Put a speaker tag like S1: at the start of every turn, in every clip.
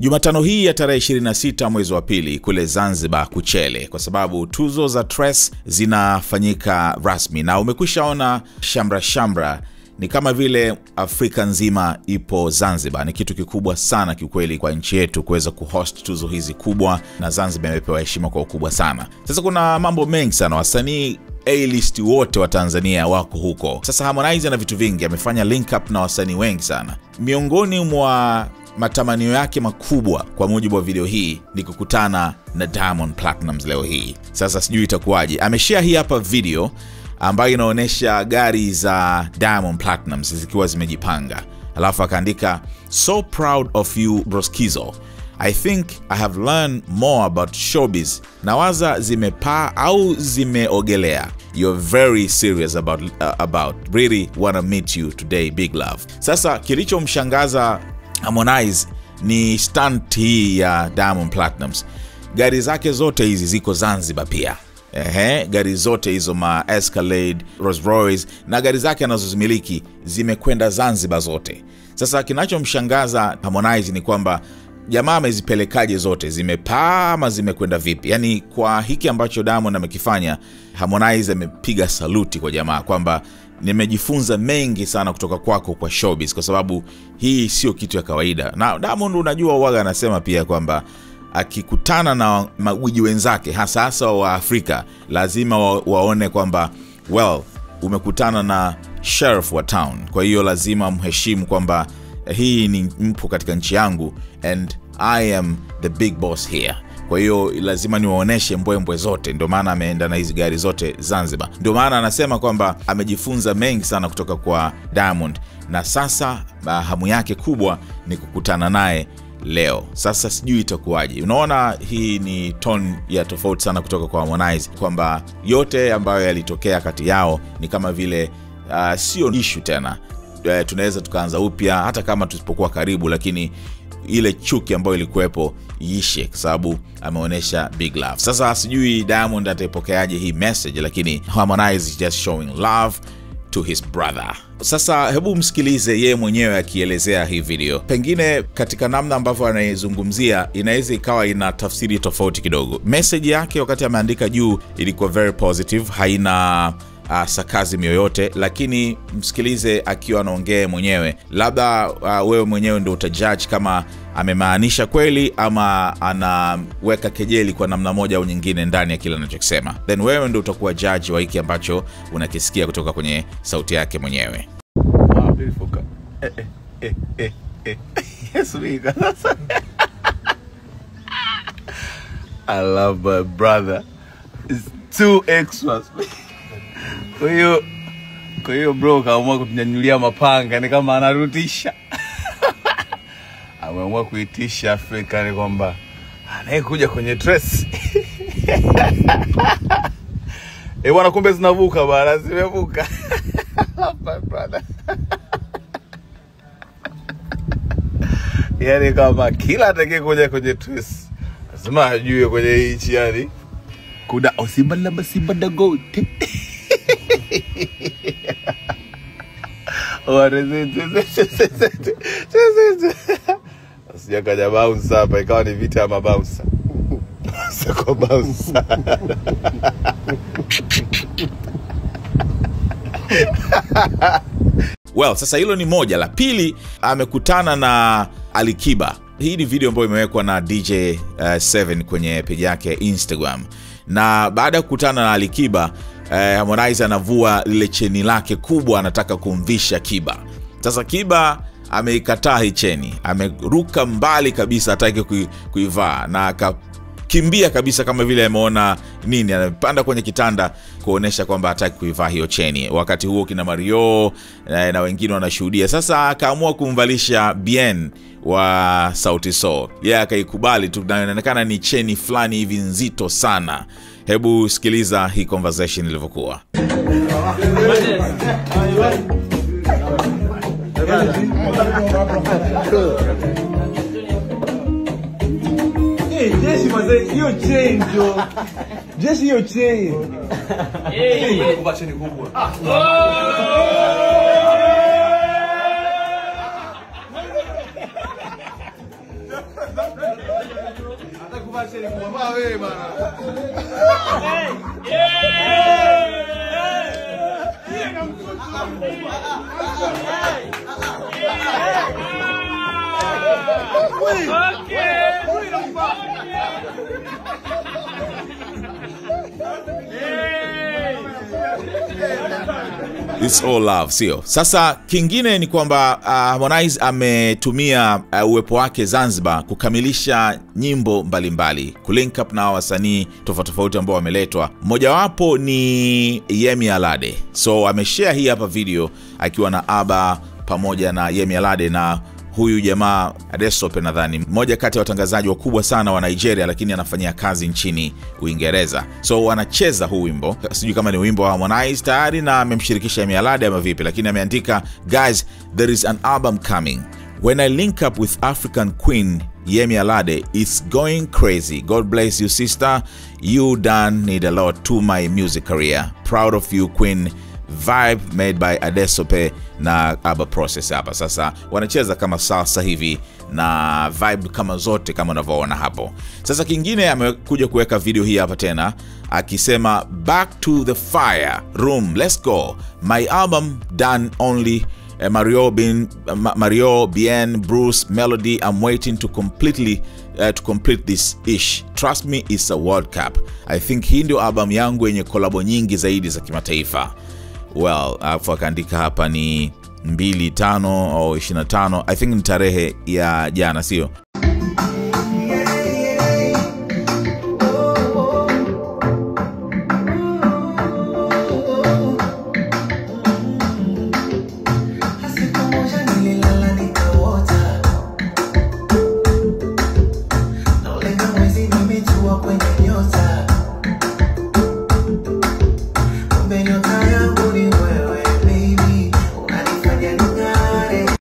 S1: Jumatano hii ya tarehe 26 mwezi wa pili kule Zanzibar Kuchele, kwa sababu tuzo za Tres zinafanyika rasmi na umekwishaona shamra ni kama vile Afrika nzima ipo Zanzibar. Ni kitu kikubwa sana kiukweli kwa nchi yetu kuweza kuhost tuzo hizi kubwa, na Zanzibar imepewa heshima kwa ukubwa sana. Sasa kuna mambo mengi sana, wasanii A-list wote wa Tanzania wako huko. Sasa Harmonize ana vitu vingi, amefanya link up na wasanii wengi sana. Miongoni mwa matamanio yake makubwa kwa mujibu wa video hii ni kukutana na Diamond Platnumz leo hii. Sasa sijui itakuwaje. Ameshare hii hapa video ambayo inaonyesha gari za Diamond Platnumz zikiwa zimejipanga. Alafu akaandika, "So proud of you Broskizo. I think I have learned more about showbiz." Nawaza zimepaa au zimeogelea. "You're very serious about really wanna meet you today, big love." Sasa kilichomshangaza Harmonize ni stunt hii ya Diamond Platnumz. Gari zake zote hizi ziko Zanzibar pia. Gari zote hizo, ma Escalade, Rolls Royce na gari zake anazozimiliki zimekwenda Zanzibar zote. Sasa kinachomshangaza Harmonize ni kwamba jamaa amezipelekaje zote, zimepaa ama zimekwenda vipi? Yani kwa hiki ambacho Diamond amekifanya, Harmonize amepiga saluti kwa jamaa kwamba nimejifunza mengi sana kutoka kwako kwa showbiz, kwa sababu hii sio kitu ya kawaida. Na Diamond unajua waga anasema pia kwamba akikutana na magwiji wenzake hasa wa Afrika lazima waone kwamba umekutana na sheriff wa town. Kwa hiyo lazima mheshimu kwamba hii ni mpo katika nchi yangu and I am the big boss here. Kwa hiyo lazima niwaoneshe mbwembwe zote. Ndio maana ameenda na hizi gari zote Zanzibar. Ndio maana anasema kwamba amejifunza mengi sana kutoka kwa Diamond, na sasa hamu yake kubwa ni kukutana naye leo. Sasa sijui itakuwaje. Unaona, hii ni tone ya tofauti sana kutoka kwa Harmonize, kwamba yote ambayo yalitokea kati yao ni kama vile sio issue tena. Tunaweza tukaanza upya hata kama tusipokuwa karibu, lakini ile chuki ambayo ilikuwepo iishe, kwa sababu ameonyesha big love. Sasa sijui Diamond ataipokeaje hii message, lakini Harmonize is just showing love to his brother. Sasa hebu msikilize yeye mwenyewe akielezea hii video. Pengine katika namna ambavyo anaizungumzia inaweza ikawa ina tafsiri tofauti kidogo. Message yake wakati ameandika juu ilikuwa very positive, haina sarcasm yoyote, lakini msikilize akiwa anaongea mwenyewe. Labda wewe mwenyewe ndio utajudge kama amemaanisha kweli ama anaweka kejeli kwa namna moja au nyingine ndani ya kile anachokisema. Then wewe ndio utakuwa judge wa hiki ambacho unakisikia kutoka kwenye sauti yake mwenyewe.
S2: Wow, beautiful. Yes, we got I love my brother. It's 2 extras. Kwa hiyo bro kaamua kutunyanyulia mapanga, ni kama anarutisha. Ameamua kuitisha Afrika ni kwamba anayekuja kwenye Tres. Bwana, kumbe zinavuka bana, zimevuka. My brother. Yani kama kila atakayekuja kwenye Tres lazima ajue kwenye nchi yani kuda osibada gote. Asijakaja bounce hapa ikawa ni vita ya mabouncer. Sako bouncer.
S1: Sasa hilo ni moja. La pili, amekutana na Alikiba. Hii ni video ambayo imewekwa na DJ 7 kwenye page yake ya Instagram. Na baada ya kukutana na Alikiba, Harmonize anavua lile cheni lake kubwa, anataka kumvisha Kiba. Sasa Kiba ameikataa hii cheni, ameruka mbali kabisa, hataki kuivaa na akakimbia kabisa kama vile ameona nini, anapanda kwenye kitanda kuonesha kwamba hataki kuivaa hiyo cheni. Wakati huo kina Mario na wengine wanashuhudia. Sasa akaamua kumvalisha Bien wa Sauti Sol. Akaikubali tu, inaonekana ni cheni fulani hivi nzito sana. Hebu sikiliza hii conversation ilivyokuwa.
S3: Jesse mazee, hiyo chain jo. Jesse hiyo chain. Kubwa cheni kubwa. Atakubasheni kubwa wewe bana.
S1: It's all love, sio? Sasa kingine ni kwamba Harmonize ametumia uwepo wake Zanzibar kukamilisha nyimbo mbalimbali, kulink up na wasanii tofauti ambao wameletwa. Mmojawapo ni Yemi Alade. So ameshare hii hapa video akiwa na Aba pamoja na Yemi Alade na huyu jamaa Adesope, nadhani mmoja kati ya watangazaji wakubwa sana wa Nigeria, lakini anafanyia kazi nchini Uingereza. So wanacheza huu wimbo, sijui kama ni wimbo wa Harmonize tayari na amemshirikisha Yemi Alade ama vipi, lakini ameandika, guys, there is an album coming. When I link up with African Queen Yemi Alade, it's going crazy. God bless you, sister. You done need a lot to my music career. Proud of you, Queen. Vibe made by Adesope na Aba Process hapa. Sasa wanacheza kama salsa hivi na vibe kama zote kama unavyoona hapo. Sasa kingine amekuja kuweka video hii hapa tena akisema, back to the fire room, let's go. My album done only Mario, Bien, Bruce, Melody. I'm waiting to complete this ish. Trust me, it's a World Cup. I think hii ndio album yangu yenye kolabo nyingi zaidi za kimataifa. Well, akaandika hapa ni 25 au 25. I think ni tarehe ya jana, sio?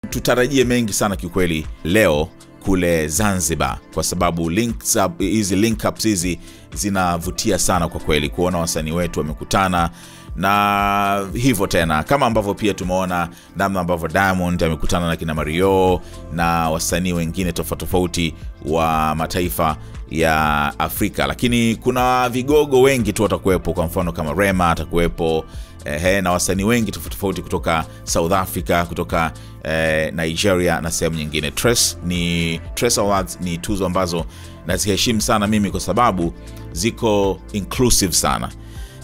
S1: Tutarajie mengi sana kiukweli leo kule Zanzibar, kwa sababu link ups hizi zinavutia sana kwa kweli, kuona wasanii wetu wamekutana. Na hivyo tena kama ambavyo pia tumeona namna ambavyo Diamond amekutana na kina Mario na wasanii wengine tofauti wa mataifa ya Afrika, lakini kuna vigogo wengi tu watakuwepo, kwa mfano kama Rema atakuwepo, na wasanii wengi tofauti kutoka South Africa, kutoka Nigeria na sehemu nyingine. Trace Awards ni tuzo ambazo naziheshimu sana mimi, kwa sababu ziko inclusive sana,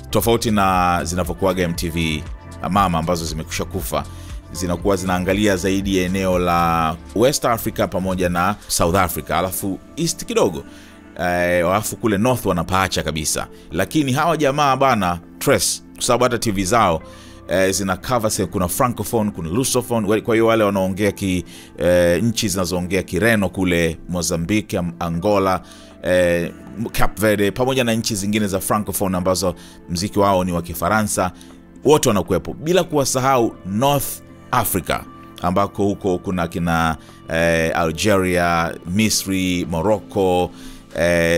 S1: tofauti na zinavyokuaga MTV mama ambazo zimekusha kufa. Zinakuwa zinaangalia zaidi ya eneo la West Africa pamoja na South Africa, alafu East kidogo, alafu kule North wanapaacha kabisa. Lakini hawa jamaa bana Trace, kwa sababu hata TV zao zina cover, kuna francophone, kuna lusophone. Kwa hiyo wale wanaongea nchi zinazoongea Kireno kule Mozambique, Angola, Cape Verde, pamoja na nchi zingine za francophone ambazo mziki wao ni wa Kifaransa, wote wanakuepo, bila kuwasahau North Africa ambako huko kuna kina Algeria, Misri, Morocco,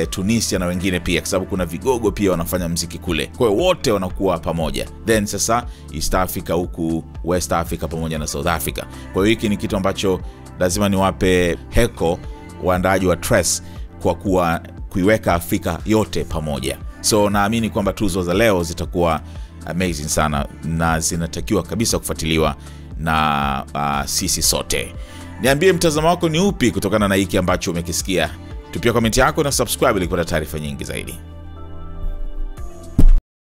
S1: Tunisia na wengine pia, kwa sababu kuna vigogo pia wanafanya mziki kule. Kwa hiyo wote wanakuwa pamoja. Then sasa East Africa huku, West Africa pamoja na South Africa. Kwa hiyo hiki ni kitu ambacho lazima niwape heko waandaaji wa Trace, kwa kuiweka Afrika yote pamoja. So naamini kwamba tuzo za leo zitakuwa amazing sana na zinatakiwa kabisa kufuatiliwa na sisi sote. Niambie mtazamo wako ni upi kutokana na hiki ambacho umekisikia. Tupia komenti yako na subscribe ili kupata taarifa nyingi zaidi.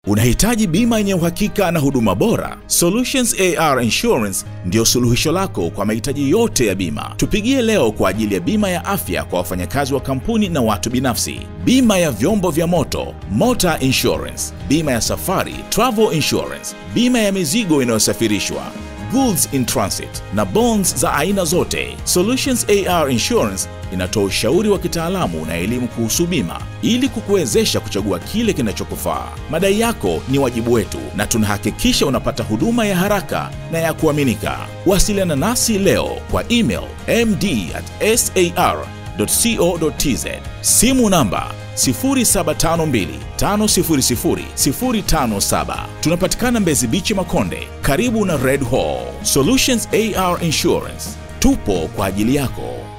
S1: Unahitaji bima yenye uhakika na huduma bora? Solutions AR Insurance ndio suluhisho lako kwa mahitaji yote ya bima. Tupigie leo kwa ajili ya bima ya afya kwa wafanyakazi wa kampuni na watu binafsi, bima ya vyombo vya moto, motor insurance, bima ya safari, travel insurance, bima ya mizigo inayosafirishwa, goods in transit na bonds za aina zote. Solutions AR Insurance inatoa ushauri wa kitaalamu na elimu kuhusu bima ili kukuwezesha kuchagua kile kinachokufaa. Madai yako ni wajibu wetu na tunahakikisha unapata huduma ya haraka na ya kuaminika. Wasiliana nasi leo kwa email md@sar.co.tz, simu namba 0752500057. Tunapatikana Mbezi Beach Makonde, karibu na Red Hall. Solutions AR Insurance, tupo kwa ajili yako.